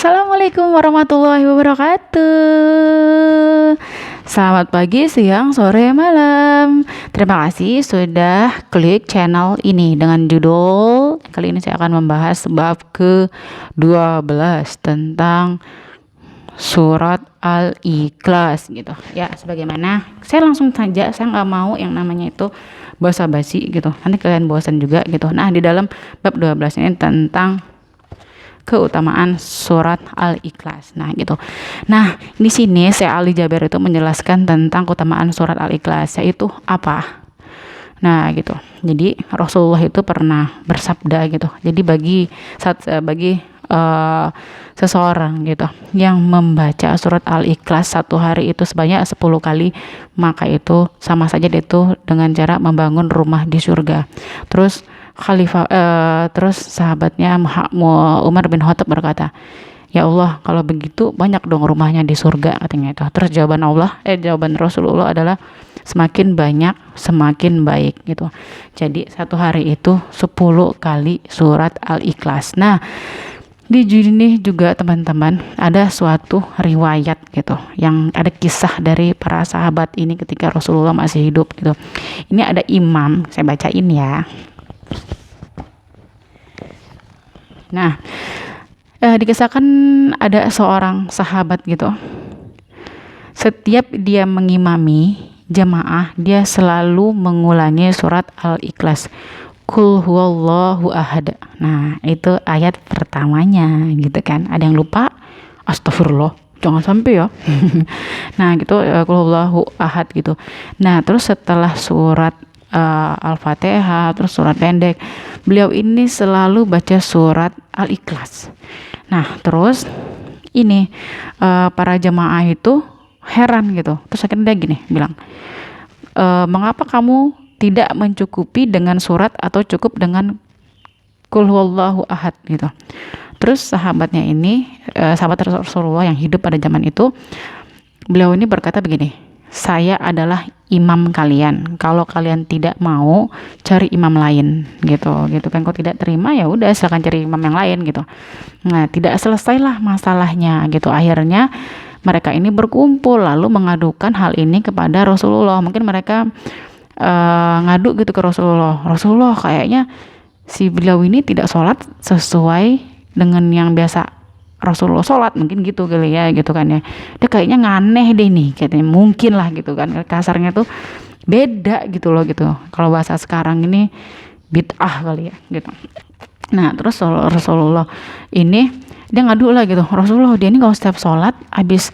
Assalamualaikum warahmatullahi wabarakatuh. Selamat pagi, siang, sore, malam. Terima kasih sudah klik channel ini dengan judul. Kali ini saya akan membahas bab ke-12 tentang surat Al-Ikhlas gitu. Ya, sebagaimana saya langsung saja, saya nggak mau yang namanya itu basa-basi gitu. Nanti kalian bosan juga gitu. Nah, di dalam bab 12 ini tentang keutamaan surat Al-Ikhlas. Nah, gitu. Nah, di sini Syekh Ali Jaber itu menjelaskan tentang keutamaan surat Al-Ikhlas, yaitu apa? Nah, gitu. Jadi Rasulullah itu pernah bersabda gitu. Jadi bagi seseorang gitu yang membaca surat Al-Ikhlas satu hari itu sebanyak 10 kali, maka itu sama saja itu dengan cara membangun rumah di surga. Terus sahabatnya Umar bin Khattab berkata, "Ya Allah, kalau begitu banyak dong rumahnya di surga," katanya itu. Terus jawaban Rasulullah adalah semakin banyak semakin baik gitu. Jadi satu hari itu 10 kali surat Al-Ikhlas. Nah, di sini juga teman-teman ada suatu riwayat gitu, yang ada kisah dari para sahabat ini ketika Rasulullah masih hidup gitu. Ini ada imam, saya bacain ya. Nah, dikisahkan ada seorang sahabat gitu. Setiap dia mengimami jamaah, dia selalu mengulangi surat Al-Ikhlas. Qul huwallahu ahad. Nah, itu ayat pertamanya gitu kan. Ada yang lupa? Astagfirullah. Jangan sampai ya. Nah, gitu qul huwallahu ahad gitu. Nah, terus setelah surat Al-Fatihah, terus surat pendek, beliau ini selalu baca surat Al-Ikhlas. Nah, terus ini para jemaah itu heran gitu. Terus akhirnya dia gini bilang, mengapa kamu tidak mencukupi dengan surat atau cukup dengan qul huwallahu ahad gitu. Terus sahabatnya ini, sahabat Rasulullah yang hidup pada zaman itu, beliau ini berkata begini, "Saya adalah imam kalian. Kalau kalian tidak mau, cari imam lain," gitu kan. Kalau tidak terima ya udah silakan cari imam yang lain gitu. Nah, tidak selesailah masalahnya gitu. Akhirnya mereka ini berkumpul lalu mengadukan hal ini kepada Rasulullah. Mungkin mereka ngadu gitu ke Rasulullah. Rasulullah, kayaknya si beliau ini tidak sholat sesuai dengan yang biasa Rasulullah sholat, mungkin gitu kali ya gitu kan ya. Dia kayaknya nganeh deh nih, katanya mungkin lah gitu kan. Kasarnya tuh beda gitu loh gitu. Kalau bahasa sekarang ini bid'ah kali ya gitu. Nah, terus Rasulullah ini dia ngadu lah gitu. Rasulullah, dia ini kalau setiap sholat habis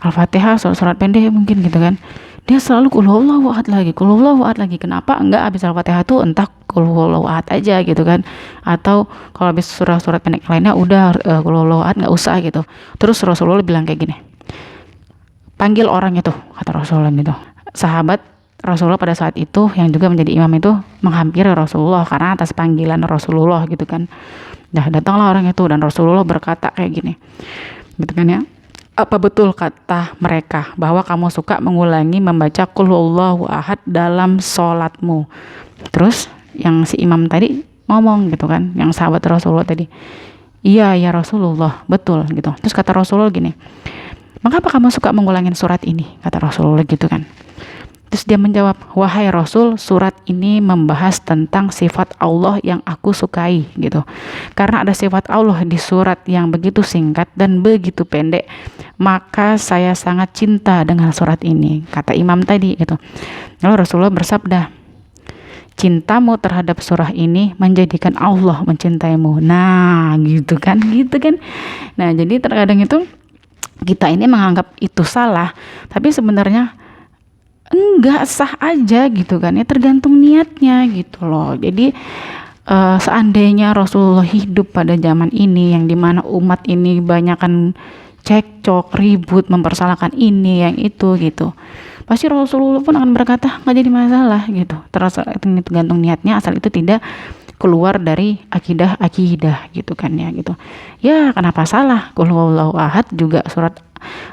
Al-Fatihah, surat pendek mungkin gitu kan, dia selalu qul huwallahu ahad lagi. Kenapa enggak habis Al-Fatihah tuh entah qul huwallahu ahad aja gitu kan, atau kalau habis surat pendek lainnya udah qul huwallahu ahad enggak usah gitu. Terus Rasulullah bilang kayak gini, "Panggil orang itu," kata Rasulullah gitu. Sahabat Rasulullah pada saat itu yang juga menjadi imam itu menghampiri Rasulullah karena atas panggilan Rasulullah gitu kan. Nah, datanglah orang itu dan Rasulullah berkata kayak gini gitu kan ya, "Apa betul kata mereka bahwa kamu suka mengulangi membaca qul huwallahu ahad dalam sholatmu?" Terus yang si imam tadi ngomong gitu kan, yang sahabat Rasulullah tadi, "Iya ya Rasulullah, betul," gitu. Terus kata Rasulullah gini, "Mengapa kamu suka mengulangin surat ini?" kata Rasulullah gitu kan. Terus dia menjawab, "Wahai Rasul, surat ini membahas tentang sifat Allah yang aku sukai gitu. Karena ada sifat Allah di surat yang begitu singkat dan begitu pendek, maka saya sangat cinta dengan surat ini," kata imam tadi gitu. Lalu Rasulullah bersabda, "Cintamu terhadap surah ini menjadikan Allah mencintaimu." Nah, gitu kan. Nah, jadi terkadang itu kita ini menganggap itu salah, tapi sebenarnya enggak, sah aja gitu kan ya, tergantung niatnya gitu loh. Jadi seandainya Rasulullah hidup pada zaman ini yang dimana umat ini banyakan cekcok, ribut, mempersalahkan ini yang itu gitu, pasti Rasulullah pun akan berkata nggak jadi masalah gitu. Tergantung niatnya, asal itu tidak keluar dari akidah gitu kan ya gitu. Ya, kenapa salah? Qul huwallahu ahad juga surat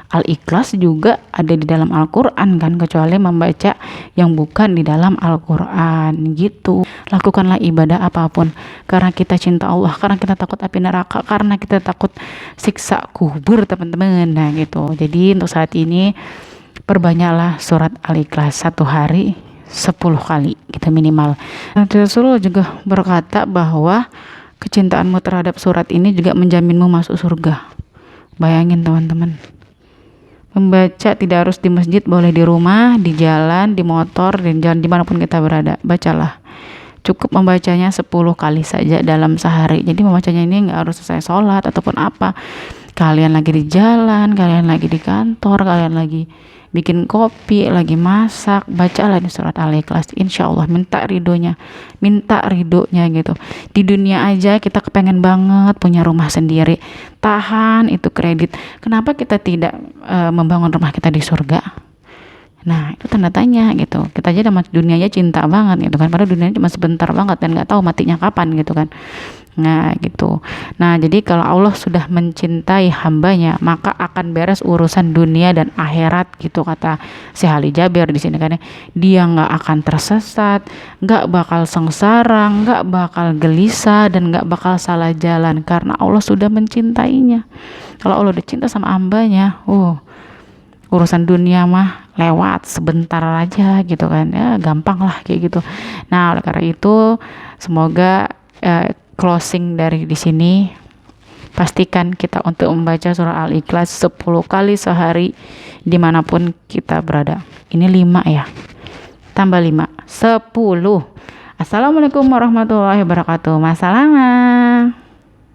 Al-Ikhlas juga ada di dalam Al-Quran kan, kecuali membaca yang bukan di dalam Al-Quran gitu. Lakukanlah ibadah apapun karena kita cinta Allah, karena kita takut api neraka, karena kita takut siksa kubur teman-teman. Nah gitu. Jadi untuk saat ini perbanyaklah surat Al-Ikhlas, satu hari 10 kali kita minimal. Rasulullah juga berkata bahwa kecintaanmu terhadap surat ini juga menjaminmu masuk surga. Bayangin teman-teman, membaca tidak harus di masjid, boleh di rumah, di jalan, di motor, di jalan dimanapun kita berada, bacalah. Cukup membacanya 10 kali saja dalam sehari. Jadi membacanya ini nggak harus selesai sholat ataupun apa. Kalian lagi di jalan, kalian lagi di kantor, kalian lagi bikin kopi, lagi masak, bacalah di surat Al-Ikhlas. Insya Allah minta ridhonya gitu. Di dunia aja kita kepengen banget punya rumah sendiri, tahan itu kredit. Kenapa kita tidak membangun rumah kita di surga? Nah itu tanda tanya gitu. Kita aja sama dunianya cinta banget gitu kan, padahal dunianya cuma sebentar banget dan nggak tahu matinya kapan gitu kan. Nah gitu. Nah jadi kalau Allah sudah mencintai hambanya, maka akan beres urusan dunia dan akhirat gitu, kata Syekh Ali Jabir di sini kan ya. Dia nggak akan tersesat, nggak bakal sengsara, nggak bakal gelisah, dan nggak bakal salah jalan karena Allah sudah mencintainya. Kalau Allah udah cinta sama hambanya, urusan dunia mah lewat sebentar aja gitu kan ya, gampang lah kayak gitu. Nah oleh karena itu semoga closing dari di sini, pastikan kita untuk membaca surah Al-Ikhlas 10 kali sehari dimanapun kita berada. Ini 5 ya, tambah 5 10. Assalamualaikum warahmatullahi wabarakatuh. Masalah.